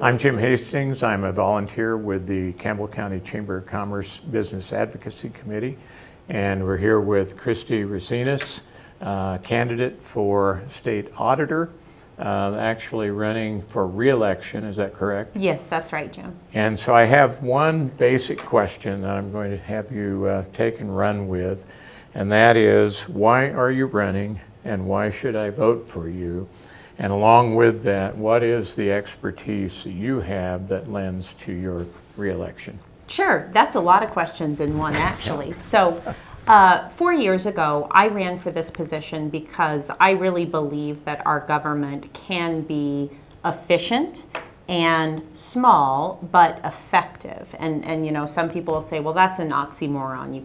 I'm Jim Hastings. I'm a volunteer with the Campbell County Chamber of Commerce Business Advocacy Committee, and we're here with Christy Racines, candidate for state auditor, actually running for re-election. Is that correct? Yes, that's right, Jim. And so I have one basic question that I'm going to have you take and run with, and that is, why are you running and why should I vote for you? And along with that, what is the expertise that you have that lends to your re-election? Sure, that's a lot of questions in one, actually. So 4 years ago, I ran for this position because I really believe that our government can be efficient and small, but effective. And you know, some people will say, well, that's an oxymoron. You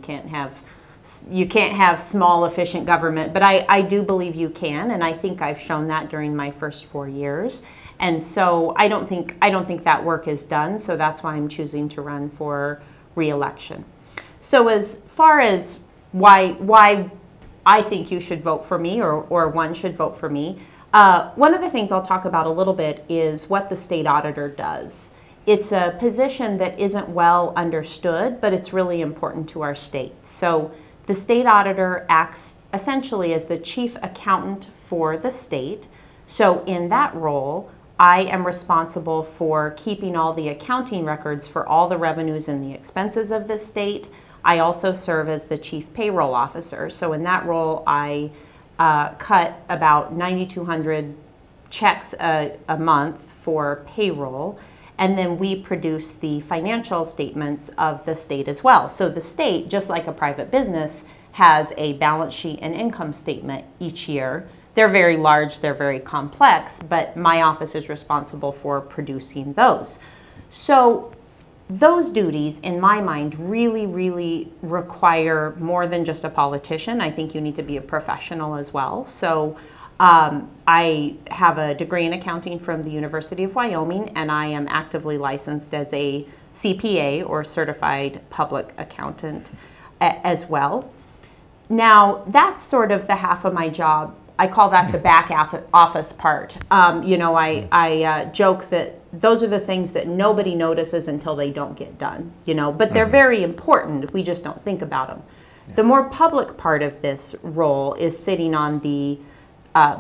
can't have small, efficient government, but I do believe you can, and I think I've shown that during my first 4 years. And so I don't think that work is done, so that's why I'm choosing to run for re-election. So as far as why I think you should vote for me, or one should vote for me, one of the things I'll talk about a little bit is what the state auditor does. It's a position that isn't well understood, but it's really important to our state. So the state auditor acts essentially as the chief accountant for the state. So in that role, I am responsible for keeping all the accounting records for all the revenues and the expenses of the state. I also serve as the chief payroll officer. So in that role, I cut about 9,200 checks a month for payroll. And then we produce the financial statements of the state as well. So the state, just like a private business, has a balance sheet and income statement each year. They're very large, they're very complex, but my office is responsible for producing those. So those duties, in my mind, really, really require more than just a politician. I think you need to be a professional as well. So I have a degree in accounting from the University of Wyoming, and I am actively licensed as a CPA, or certified public accountant, as well. Now, that's sort of the half of my job. I call that the back office part. You know, I joke that those are the things that nobody notices until they don't get done, you know, but they're very important. We just don't think about them. Yeah. The more public part of this role is sitting on the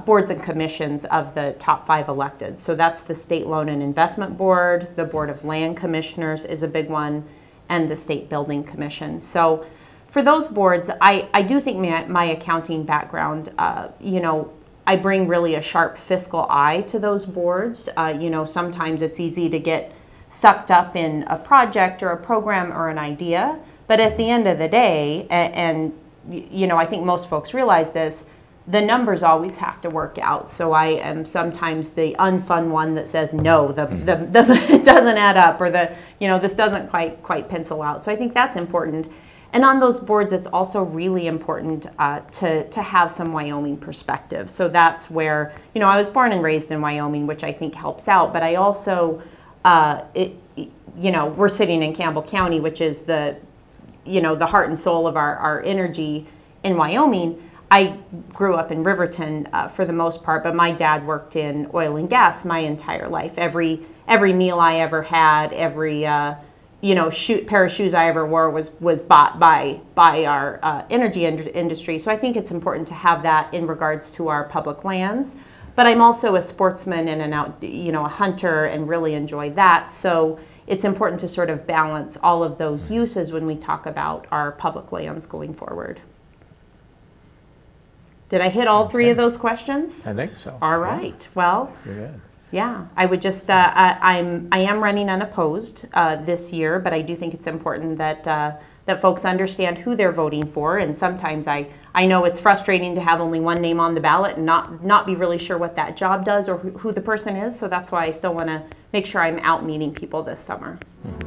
boards and commissions of the top 5 elected. So that's the State Loan and Investment Board, the Board of Land Commissioners is a big one, and the State Building Commission. So for those boards, I do think my accounting background, you know, I bring really a sharp fiscal eye to those boards. You know, sometimes it's easy to get sucked up in a project or a program or an idea, but at the end of the day, and you know, I think most folks realize this, the numbers always have to work out. So I am sometimes the unfun one that says, no, it doesn't add up, or you know, this doesn't quite pencil out. So I think that's important. And on those boards, it's also really important to have some Wyoming perspective. So that's where, you know, I was born and raised in Wyoming, which I think helps out. But I also, you know, we're sitting in Campbell County, which is the, you know, the heart and soul of our energy in Wyoming. I grew up in Riverton for the most part, but my dad worked in oil and gas my entire life. Every meal I ever had, every you know, pair of shoes I ever wore was bought by our energy industry. So I think it's important to have that in regards to our public lands. But I'm also a sportsman and a hunter, and really enjoy that. So it's important to sort of balance all of those uses when we talk about our public lands going forward. Did I hit all 3 of those questions? I think so. All right. Yeah. Well, good. Yeah, I would just, I am running unopposed this year, but I do think it's important that folks understand who they're voting for. And sometimes I know it's frustrating to have only one name on the ballot and not be really sure what that job does or who the person is. So that's why I still want to make sure I'm out meeting people this summer. Mm-hmm.